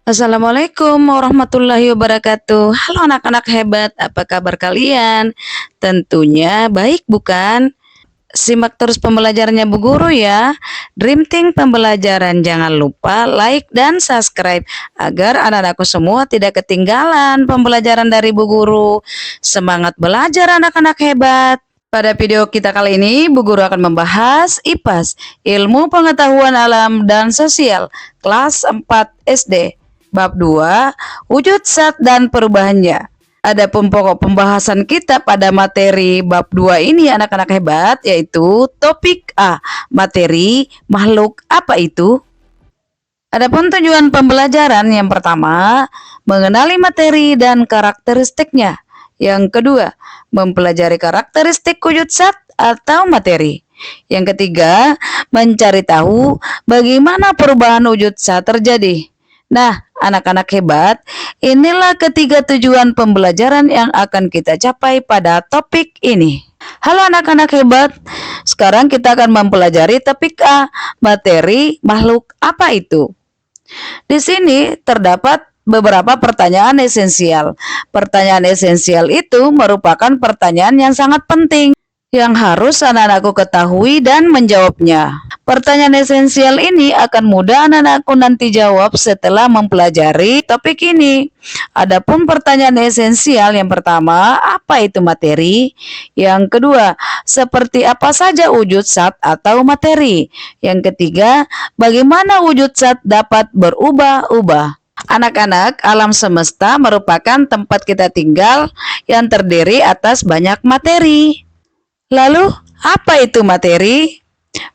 Assalamualaikum warahmatullahi wabarakatuh. Halo anak-anak hebat, apa kabar kalian? Tentunya baik bukan? Simak terus pembelajarannya Bu Guru ya. Dream Team Pembelajaran jangan lupa like dan subscribe agar anak-anakku semua tidak ketinggalan pembelajaran dari Bu Guru. Semangat belajar anak-anak hebat. Pada video kita kali ini, Bu Guru akan membahas IPAS, Ilmu Pengetahuan Alam dan Sosial, kelas 4 SD. Bab 2, wujud zat dan perubahannya. Adapun pokok pembahasan kita pada materi bab 2 ini anak-anak hebat, yaitu topik A, materi makhluk apa itu? Adapun tujuan pembelajaran yang pertama, mengenali materi dan karakteristiknya. Yang kedua, mempelajari karakteristik wujud zat atau materi. Yang ketiga, mencari tahu bagaimana perubahan wujud zat terjadi. Nah, anak-anak hebat, inilah ketiga tujuan pembelajaran yang akan kita capai pada topik ini. Halo anak-anak hebat, sekarang kita akan mempelajari topik A, materi makhluk apa itu. Di sini terdapat beberapa pertanyaan esensial. Pertanyaan esensial itu merupakan pertanyaan yang sangat penting yang harus anak-anakku ketahui dan menjawabnya. Pertanyaan esensial ini akan mudah anak-anakku nanti jawab setelah mempelajari topik ini. Adapun pertanyaan esensial yang pertama, apa itu materi? Yang kedua, seperti apa saja wujud zat atau materi? Yang ketiga, bagaimana wujud zat dapat berubah-ubah? Anak-anak, alam semesta merupakan tempat kita tinggal yang terdiri atas banyak materi. Lalu, apa itu materi?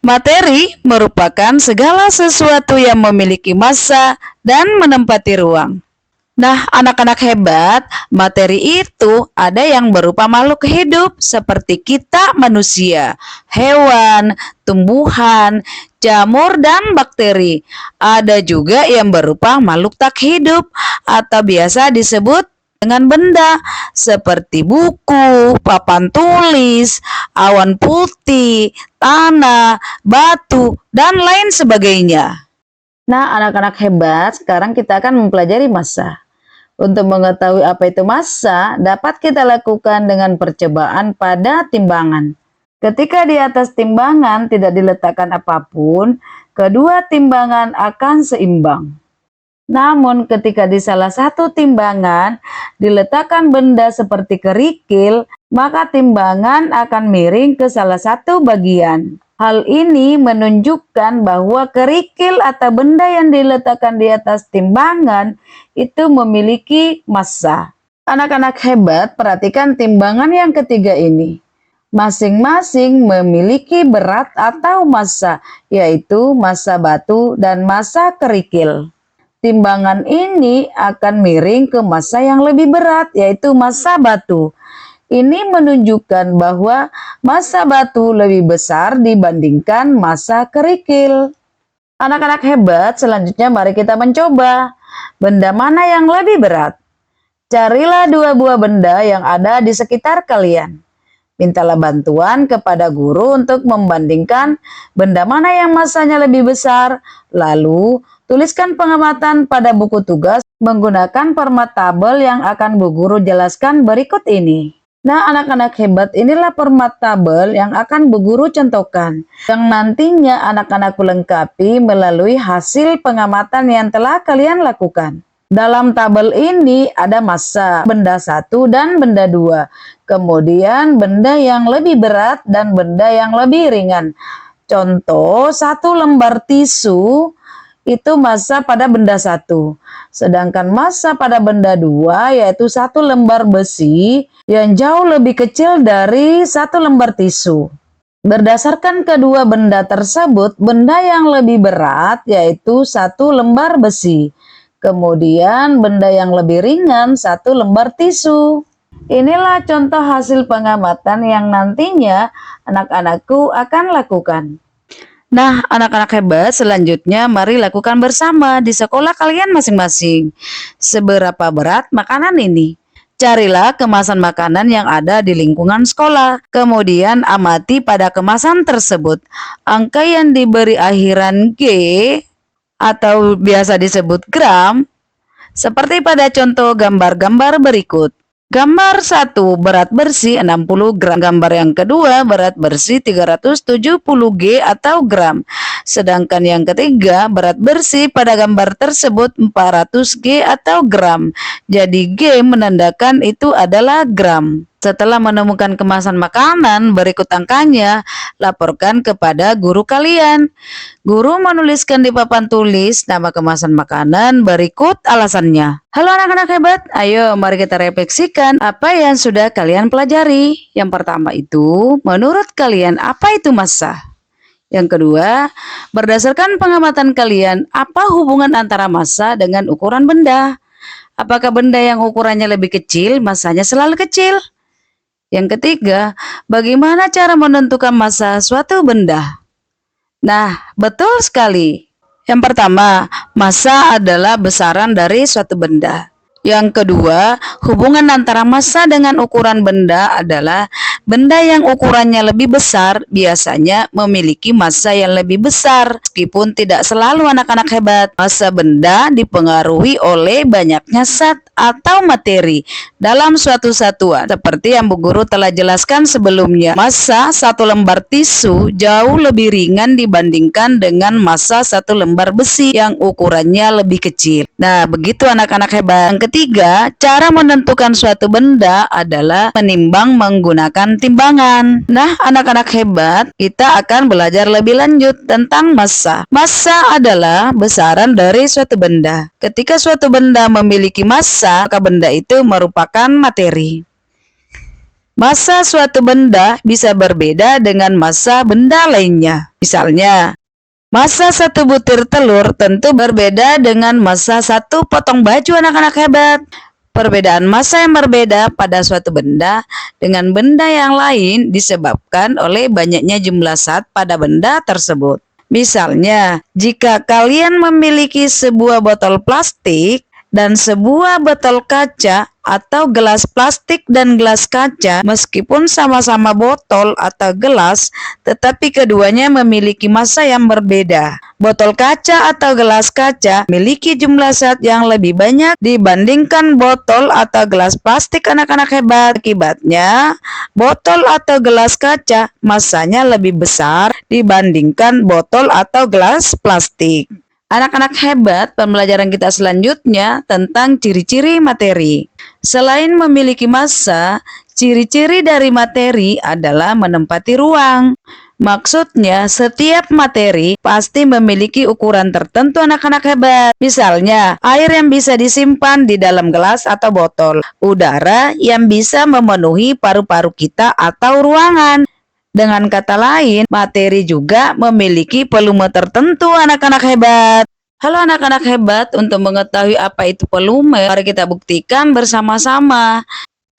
Materi merupakan segala sesuatu yang memiliki massa dan menempati ruang. Nah, anak-anak hebat, materi itu ada yang berupa makhluk hidup seperti kita manusia, hewan, tumbuhan, jamur, dan bakteri. Ada juga yang berupa makhluk tak hidup atau biasa disebut dengan benda seperti buku, papan tulis, awan putih, tanah, batu, dan lain sebagainya. Nah, anak-anak hebat, sekarang kita akan mempelajari massa. Untuk mengetahui apa itu massa, dapat kita lakukan dengan percobaan pada timbangan. Ketika di atas timbangan tidak diletakkan apapun, kedua timbangan akan seimbang. Namun ketika di salah satu timbangan diletakkan benda seperti kerikil, maka timbangan akan miring ke salah satu bagian. Hal ini menunjukkan bahwa kerikil atau benda yang diletakkan di atas timbangan itu memiliki massa. Anak-anak hebat, perhatikan timbangan yang ketiga ini. Masing-masing memiliki berat atau massa, yaitu massa batu dan massa kerikil. Timbangan ini akan miring ke massa yang lebih berat, yaitu massa batu. Ini menunjukkan bahwa massa batu lebih besar dibandingkan massa kerikil. Anak-anak hebat, selanjutnya mari kita mencoba. Benda mana yang lebih berat? Carilah dua buah benda yang ada di sekitar kalian. Mintalah bantuan kepada guru untuk membandingkan benda mana yang massanya lebih besar. Lalu, tuliskan pengamatan pada buku tugas menggunakan format tabel yang akan Bu Guru jelaskan berikut ini. Nah, anak-anak hebat, inilah format tabel yang akan Bu Guru contohkan, yang nantinya anak-anakku lengkapi melalui hasil pengamatan yang telah kalian lakukan. Dalam tabel ini ada massa, benda 1 dan benda 2. Kemudian benda yang lebih berat dan benda yang lebih ringan. Contoh, 1 lembar tisu itu massa pada benda 1. Sedangkan massa pada benda 2 yaitu 1 lembar besi yang jauh lebih kecil dari 1 lembar tisu. Berdasarkan kedua benda tersebut, benda yang lebih berat yaitu 1 lembar besi. Kemudian benda yang lebih ringan 1 lembar tisu. Inilah contoh hasil pengamatan yang nantinya anak-anakku akan lakukan. Nah, anak-anak hebat, selanjutnya mari lakukan bersama di sekolah kalian masing-masing. Seberapa berat makanan ini? Carilah kemasan makanan yang ada di lingkungan sekolah. Kemudian amati pada kemasan tersebut. Angka yang diberi akhiran G atau biasa disebut gram Seperti pada contoh gambar-gambar berikut. Gambar 1 berat bersih 60 gram. Gambar yang kedua berat bersih 370 G atau gram. Sedangkan yang ketiga berat bersih pada gambar tersebut 400 G atau gram. Jadi G menandakan itu adalah gram. Setelah menemukan kemasan makanan berikut angkanya, laporkan kepada guru kalian. Guru menuliskan di papan tulis nama kemasan makanan berikut alasannya. Halo anak-anak hebat, ayo mari kita refleksikan apa yang sudah kalian pelajari. Yang pertama itu, menurut kalian apa itu massa? Yang kedua, berdasarkan pengamatan kalian, apa hubungan antara massa dengan ukuran benda? Apakah benda yang ukurannya lebih kecil, massanya selalu kecil? Yang ketiga, bagaimana cara menentukan massa suatu benda? Nah, betul sekali. Yang pertama, massa adalah besaran dari suatu benda. Yang kedua, hubungan antara massa dengan ukuran benda adalah benda yang ukurannya lebih besar biasanya memiliki massa yang lebih besar. Meskipun tidak selalu anak-anak hebat, massa benda dipengaruhi oleh banyaknya zat atau materi dalam suatu satuan. Seperti yang Bu Guru telah jelaskan sebelumnya, massa satu lembar tisu jauh lebih ringan dibandingkan dengan massa satu lembar besi yang ukurannya lebih kecil. Nah, begitu anak-anak hebat. Yang ketiga, cara menentukan suatu benda adalah menimbang menggunakan timbangan. Nah, anak-anak hebat, kita akan belajar lebih lanjut tentang massa. Massa adalah besaran dari suatu benda. Ketika suatu benda memiliki massa, maka benda itu merupakan materi. Massa suatu benda bisa berbeda dengan massa benda lainnya. Misalnya, massa satu butir telur tentu berbeda dengan massa satu potong baju anak-anak hebat. Perbedaan massa yang berbeda pada suatu benda dengan benda yang lain disebabkan oleh banyaknya jumlah zat pada benda tersebut. Misalnya, jika kalian memiliki sebuah botol plastik dan sebuah botol kaca atau gelas plastik dan gelas kaca, meskipun sama-sama botol atau gelas, tetapi keduanya memiliki massa yang berbeda. Botol kaca atau gelas kaca memiliki jumlah zat yang lebih banyak dibandingkan botol atau gelas plastik anak-anak hebat. Akibatnya, botol atau gelas kaca massanya lebih besar dibandingkan botol atau gelas plastik. Anak-anak hebat, pembelajaran kita selanjutnya tentang ciri-ciri materi. Selain memiliki massa, ciri-ciri dari materi adalah menempati ruang. Maksudnya, setiap materi pasti memiliki ukuran tertentu anak-anak hebat. Misalnya, air yang bisa disimpan di dalam gelas atau botol, udara yang bisa memenuhi paru-paru kita atau ruangan. Dengan kata lain, materi juga memiliki volume tertentu anak-anak hebat. Halo anak-anak hebat, untuk mengetahui apa itu volume, mari kita buktikan bersama-sama.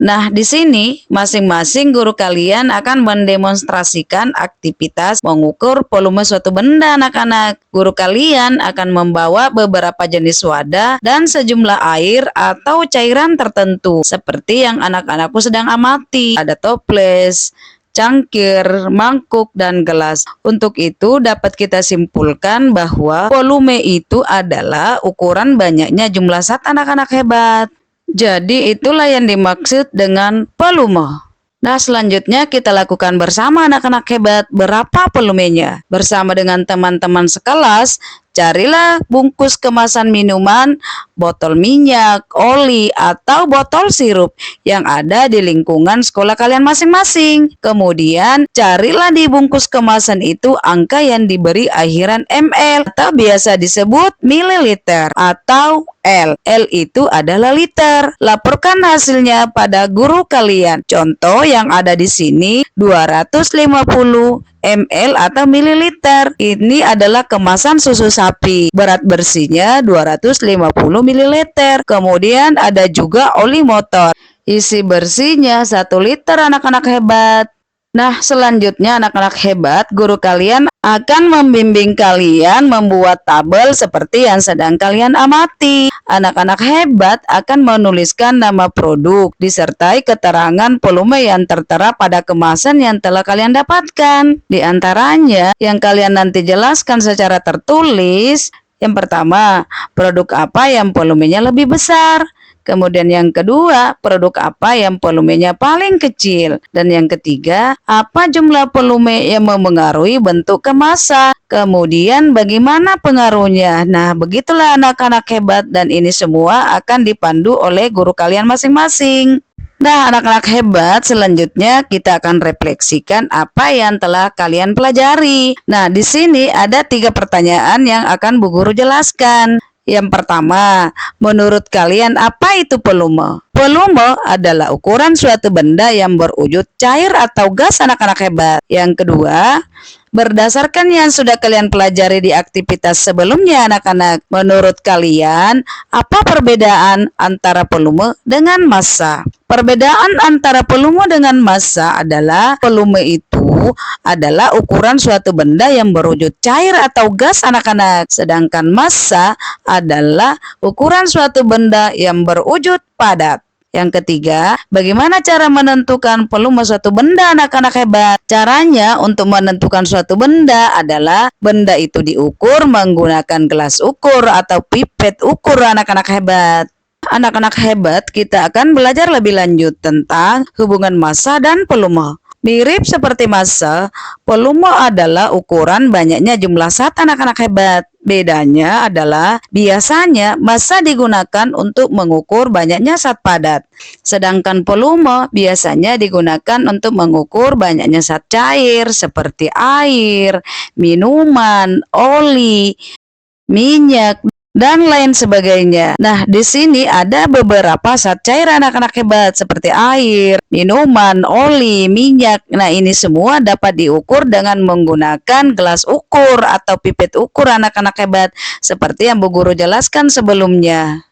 Nah, di sini masing-masing guru kalian akan mendemonstrasikan aktivitas mengukur volume suatu benda anak-anak. Guru kalian akan membawa beberapa jenis wadah dan sejumlah air atau cairan tertentu, seperti yang anak-anakku sedang amati. Ada toples, cangkir, mangkuk, dan gelas. Untuk itu dapat kita simpulkan bahwa volume itu adalah ukuran banyaknya jumlah zat anak-anak hebat. Jadi itulah yang dimaksud dengan volume. Nah, selanjutnya kita lakukan bersama anak-anak hebat berapa volumenya. Bersama dengan teman-teman sekelas, carilah bungkus kemasan minuman, botol minyak, oli, atau botol sirup yang ada di lingkungan sekolah kalian masing-masing. Kemudian, carilah di bungkus kemasan itu angka yang diberi akhiran ml atau biasa disebut mililiter atau L. L itu adalah liter. Laporkan hasilnya pada guru kalian. Contoh yang ada di sini 250 ml atau mililiter. Ini adalah kemasan susu sapi. Berat bersihnya 250 mililiter. Kemudian ada juga oli motor. Isi bersihnya 1 liter anak-anak hebat. Nah, selanjutnya anak-anak hebat, guru kalian akan membimbing kalian membuat tabel seperti yang sedang kalian amati. Anak-anak hebat akan menuliskan nama produk disertai keterangan volume yang tertera pada kemasan yang telah kalian dapatkan. Di antaranya yang kalian nanti jelaskan secara tertulis Yang pertama, produk apa yang volumenya lebih besar? Kemudian yang kedua, produk apa yang volumenya paling kecil? Dan yang ketiga, apa jumlah volume yang memengaruhi bentuk kemasan? Kemudian bagaimana pengaruhnya? Nah, begitulah anak-anak hebat dan ini semua akan dipandu oleh guru kalian masing-masing. Nah, anak-anak hebat, selanjutnya kita akan refleksikan apa yang telah kalian pelajari. Nah, di sini ada 3 pertanyaan yang akan Bu Guru jelaskan. Yang pertama, menurut kalian apa itu volume? Volume adalah ukuran suatu benda yang berwujud cair atau gas, anak-anak hebat. Yang kedua, berdasarkan yang sudah kalian pelajari di aktivitas sebelumnya, anak-anak, menurut kalian apa perbedaan antara volume dengan massa? Perbedaan antara volume dengan massa adalah volume itu adalah ukuran suatu benda yang berwujud cair atau gas, anak-anak. Sedangkan massa adalah ukuran suatu benda yang berwujud padat. Yang ketiga, bagaimana cara menentukan volume suatu benda, anak-anak hebat? Caranya untuk menentukan suatu benda adalah benda itu diukur menggunakan gelas ukur atau pipet ukur, anak-anak hebat. Anak-anak hebat, kita akan belajar lebih lanjut tentang hubungan massa dan volume. Mirip seperti massa, volume adalah ukuran banyaknya jumlah zat, anak-anak hebat. Bedanya adalah biasanya massa digunakan untuk mengukur banyaknya zat padat, sedangkan volume biasanya digunakan untuk mengukur banyaknya zat cair seperti air, minuman, oli, minyak, dan lain sebagainya. Nah, di sini ada beberapa zat cair, anak-anak hebat, seperti air, minuman, oli, minyak. Nah, ini semua dapat diukur dengan menggunakan gelas ukur atau pipet ukur, anak-anak hebat, seperti yang Bu Guru jelaskan sebelumnya.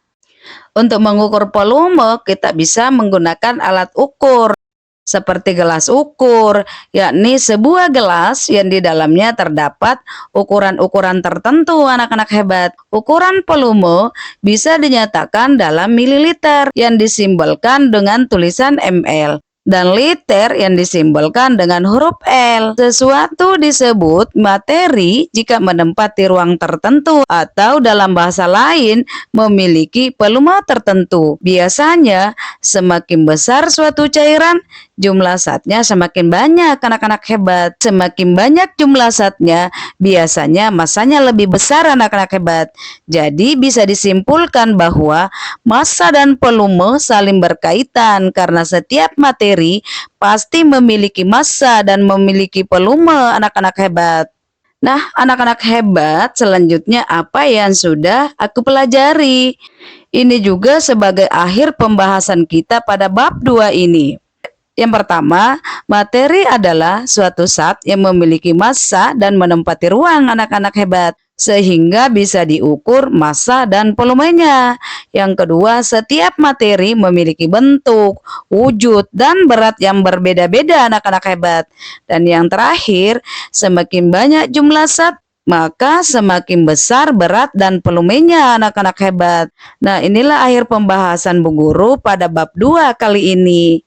Untuk mengukur volume, kita bisa menggunakan alat ukur seperti gelas ukur, yakni sebuah gelas yang di dalamnya terdapat ukuran-ukuran tertentu, anak-anak hebat. Ukuran volume bisa dinyatakan dalam mililiter yang disimbolkan dengan tulisan ml, dan liter yang disimbolkan dengan huruf L. Sesuatu disebut materi jika menempati ruang tertentu atau dalam bahasa lain memiliki volume tertentu. Biasanya semakin besar suatu cairan, jumlah zatnya semakin banyak, anak-anak hebat. Semakin banyak jumlah zatnya, biasanya massanya lebih besar, anak-anak hebat. Jadi bisa disimpulkan bahwa massa dan volume saling berkaitan karena setiap materi pasti memiliki massa dan memiliki volume, anak-anak hebat. Nah, anak-anak hebat, selanjutnya apa yang sudah aku pelajari? Ini juga sebagai akhir pembahasan kita pada bab 2 ini. Yang pertama, materi adalah suatu zat yang memiliki massa dan menempati ruang, anak-anak hebat, sehingga bisa diukur massa dan volumenya. Yang kedua, setiap materi memiliki bentuk, wujud, dan berat yang berbeda-beda, anak-anak hebat. Dan yang terakhir, semakin banyak jumlah zat, maka semakin besar berat dan volumenya, anak-anak hebat. Nah, inilah akhir pembahasan Bu Guru pada bab 2 kali ini.